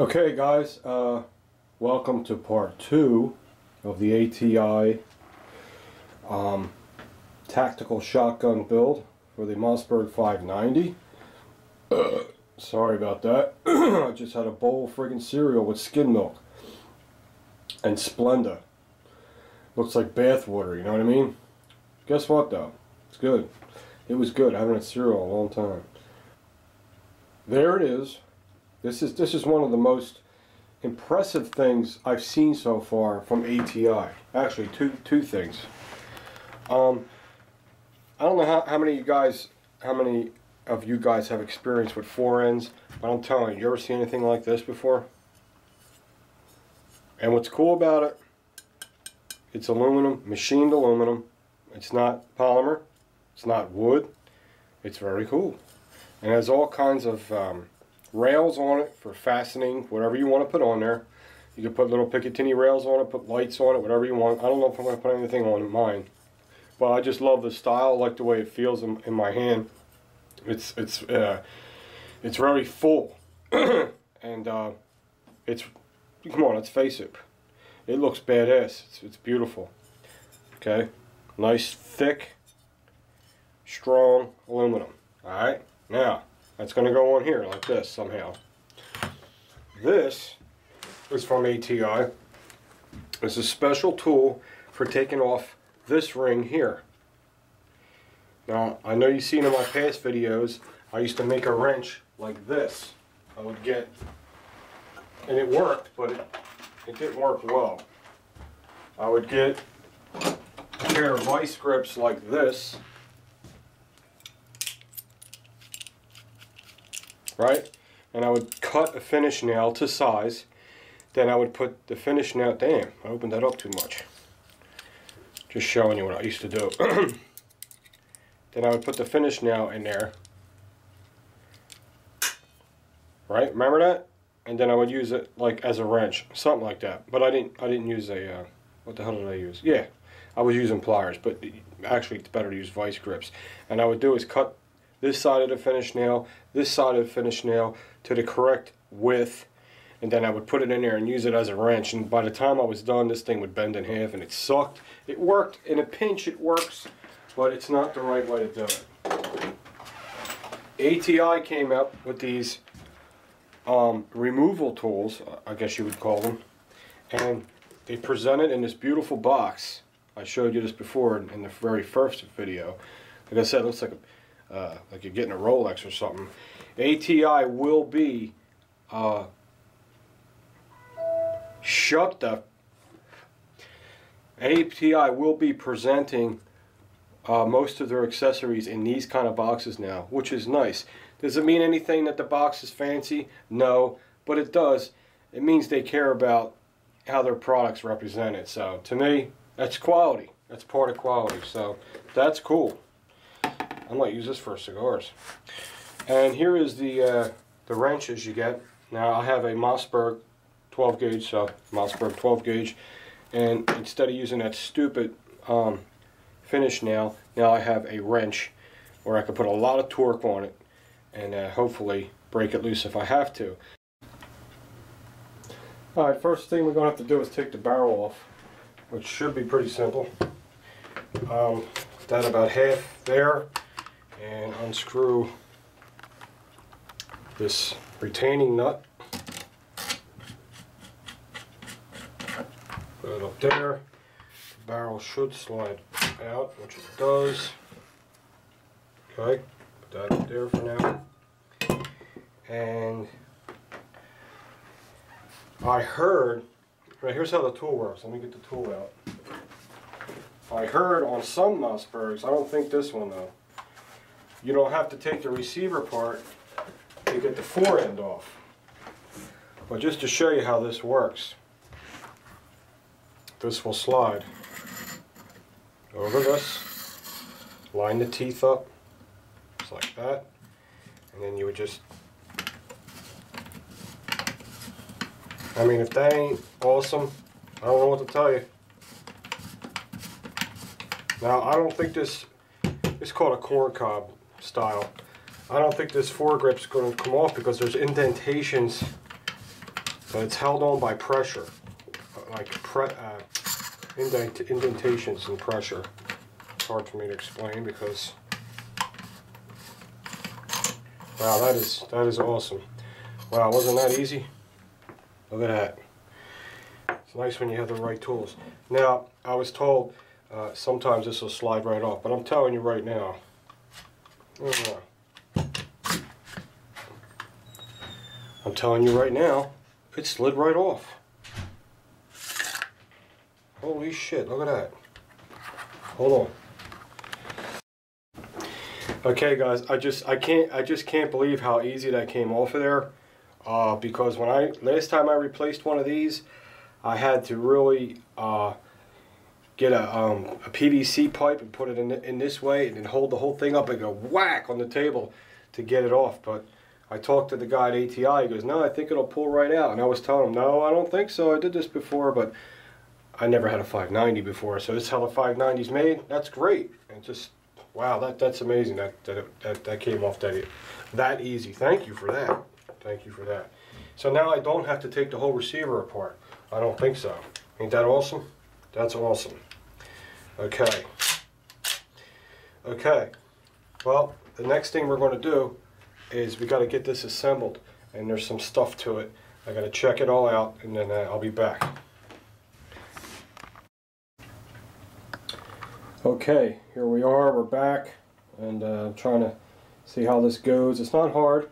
Okay guys, welcome to part 2 of the ATI tactical shotgun build for the Mossberg 590. Sorry about that. I just had a bowl of friggin' cereal with skim milk and Splenda. Looks like bath water, you know what I mean? Guess what though? It's good. It was good. I haven't had cereal in a long time. There it is. This is one of the most impressive things I've seen so far from ATI. Actually, two things. I don't know how many of you guys have experience with forends, but I'm telling you, you ever seen anything like this before? And what's cool about it, it's aluminum, machined aluminum. It's not polymer, it's not wood. It's very cool. And it has all kinds of rails on it for fastening whatever you want to put on there. You can put little Picatinny rails on it, put lights on it, whatever you want. I don't know if I'm going to put anything on mine, but I just love the style. I like the way it feels in my hand. It's very full, and it's, come on, let's face it, it looks badass. It's beautiful. Okay, nice thick, strong aluminum. All right, now. That's going to go on here like this somehow. This is from ATI. It's a special tool for taking off this ring here. Now, I know you've seen in my past videos, I used to make a wrench like this. I would get, and it worked, but it didn't work well. I would get a pair of vice grips like this. Right? And I would cut a finish nail to size. Then I would put the finish nail, damn, I opened that up too much. Just showing you what I used to do. Then I would put the finish nail in there. Right? Remember that? And then I would use it like as a wrench, something like that. But I didn't use a what the hell did I use? Yeah, I was using pliers, but actually it's better to use vice grips. And I would do is cut this side of the finish nail, this side of the finish nail to the correct width, and then I would put it in there and use it as a wrench. And by the time I was done, this thing would bend in half, and it sucked. It worked in a pinch, it works, but it's not the right way to do it. ATI came up with these removal tools, I guess you would call them, and they presented in this beautiful box. I showed you this before in the very first video. Like I said, it looks like you're getting a Rolex or something. ATI will be ATI will be presenting most of their accessories in these kind of boxes now, which is nice. Does it mean anything that the box is fancy? No, but it does. It means they care about how their products represented. So to me, that's quality. That's part of quality. So that's cool. I might use this for cigars. And here is the wrenches you get. Now I have a Mossberg 12 gauge, so Mossberg 12 gauge, and instead of using that stupid finish nail, now I have a wrench where I can put a lot of torque on it and hopefully break it loose if I have to. Alright, first thing we're going to have to do is take the barrel off, which should be pretty simple. That about half there. And unscrew this retaining nut. Put it up there. The barrel should slide out, which it does. Okay, put that up there for now. And I heard, right, here's how the tool works. Let me get the tool out. I heard on some Mossbergs, I don't think this one though, you don't have to take the receiver part to get the forend off. But just to show you how this works, this will slide over this, line the teeth up, just like that, and then you would just, I mean, if that ain't awesome, I don't know what to tell you. Now, I don't think this is called a corn cob style. I don't think this foregrip's going to come off because there's indentations but it's held on by pressure, like indentations and pressure. It's hard for me to explain because, wow, that is awesome. Wow, wasn't that easy? Look at that. It's nice when you have the right tools. Now, I was told sometimes this will slide right off, but I'm telling you right now. I'm telling you right now, it slid right off. Holy shit, look at that. Hold on. Okay guys, I just can't believe how easy that came off of there. Because last time I replaced one of these, I had to really get a PVC pipe and put it in this way and then hold the whole thing up and go whack on the table to get it off. But I talked to the guy at ATI. He goes, no, I think it'll pull right out. And I was telling him, no, I don't think so. I did this before, but I never had a 590 before. So this is how the 590 is made. That's great. And just, wow, that's amazing that came off that easy. Thank you for that. Thank you for that. So now I don't have to take the whole receiver apart. I don't think so. Ain't that awesome? That's awesome. Okay. Okay. Well, the next thing we're going to do is we got to get this assembled, and there's some stuff to it. I got to check it all out, and then I'll be back. Okay, here we are. We're back, and trying to see how this goes. It's not hard.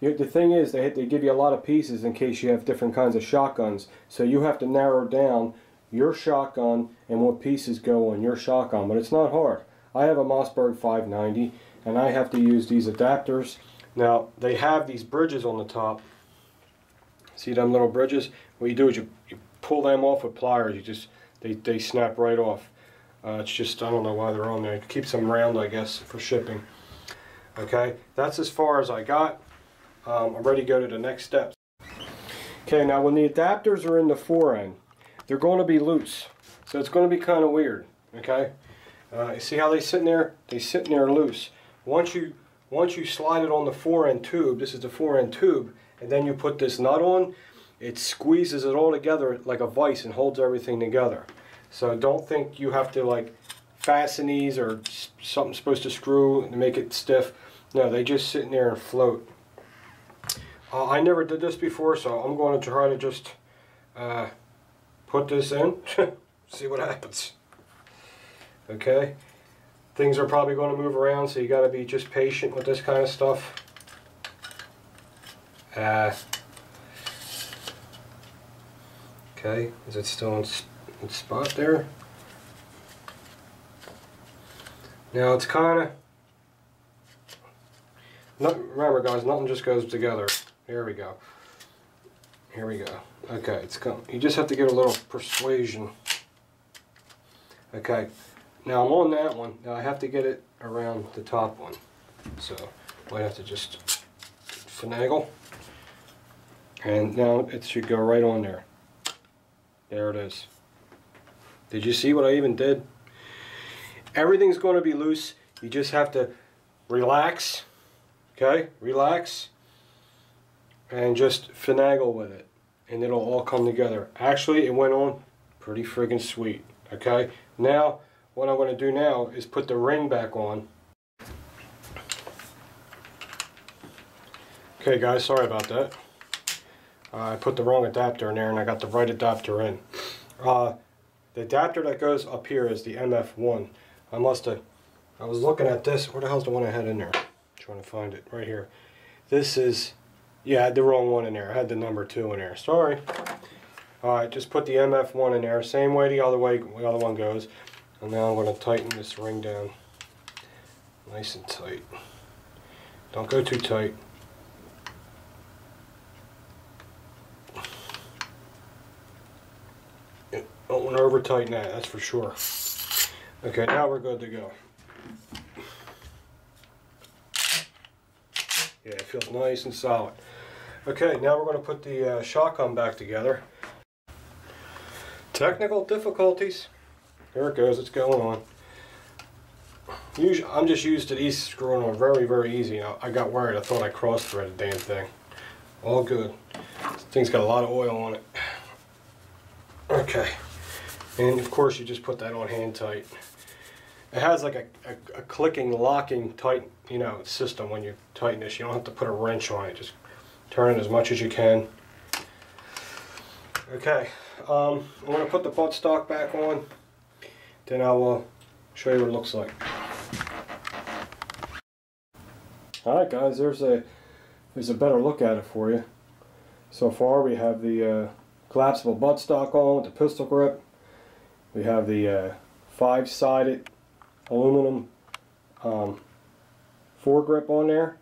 The thing is, they give you a lot of pieces in case you have different kinds of shotguns. So you have to narrow down your shotgun and what pieces go on your shotgun. But it's not hard. I have a Mossberg 590, and I have to use these adapters. Now, they have these bridges on the top. See them little bridges? What you do is you pull them off with pliers. They snap right off. It's just, I don't know why they're on there. It keeps them round, I guess, for shipping. Okay, that's as far as I got. I'm ready to go to the next steps. Okay, now when the adapters are in the fore end, they're going to be loose. So it's going to be kind of weird. Okay, you see how they sit in there? They sit in there loose. Once you slide it on the fore end tube, this is the fore end tube, and then you put this nut on, it squeezes it all together like a vise and holds everything together. So don't think you have to like fasten these or something supposed to screw to make it stiff. No, they just sit in there and float. I never did this before, so I'm going to try to just put this in, see what happens. Okay, things are probably going to move around, so you got to be just patient with this kind of stuff. Okay, is it still in spot there? Now it's kind of, remember guys, nothing just goes together. Here we go. Here we go. Okay, it's come. You just have to get a little persuasion. Okay, now I'm on that one. Now I have to get it around the top one. So I have to just finagle. And now it should go right on there. There it is. Did you see what I even did? Everything's going to be loose. You just have to relax. Okay, relax. And just finagle with it, and it'll all come together. Actually, it went on pretty friggin' sweet. Okay, now what I'm going to do now is put the ring back on. Okay guys, sorry about that. I put the wrong adapter in there and I got the right adapter in. The adapter that goes up here is the MF1. I was looking at this. Where the hell's the one I had in there? I'm trying to find it right here. This is, yeah, I had the wrong one in there. I had the number 2 in there. Sorry. Alright, just put the MF1 in there. Same way the other one goes. And now I'm going to tighten this ring down. Nice and tight. Don't go too tight. Don't want to over tighten that, that's for sure. Okay, now we're good to go. Yeah, it feels nice and solid. Okay, now we're going to put the shotgun back together. Technical difficulties. There it goes, it's going on. Usually, I'm just used to these screwing on very, very easy. I got worried, I thought I cross-threaded the damn thing. All good. Thing's got a lot of oil on it. Okay, and of course you just put that on hand tight. It has like a clicking, locking tight, system when you tighten this. You don't have to put a wrench on it. Just turn it as much as you can. Okay, I'm going to put the buttstock back on. Then I will show you what it looks like. Alright guys, there's a better look at it for you. So far we have the collapsible buttstock on with the pistol grip. We have the 5-sided aluminum foregrip on there.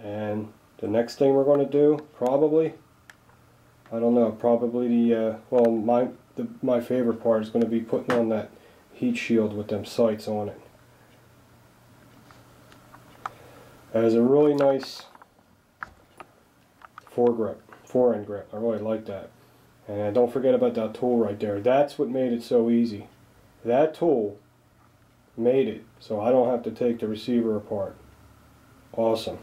And the next thing we're going to do, probably, I don't know, probably the, well, my favorite part is going to be putting on that heat shield with them sights on it. That is a really nice forend grip. I really like that. And don't forget about that tool right there. That's what made it so easy. That tool made it so I don't have to take the receiver apart. Awesome.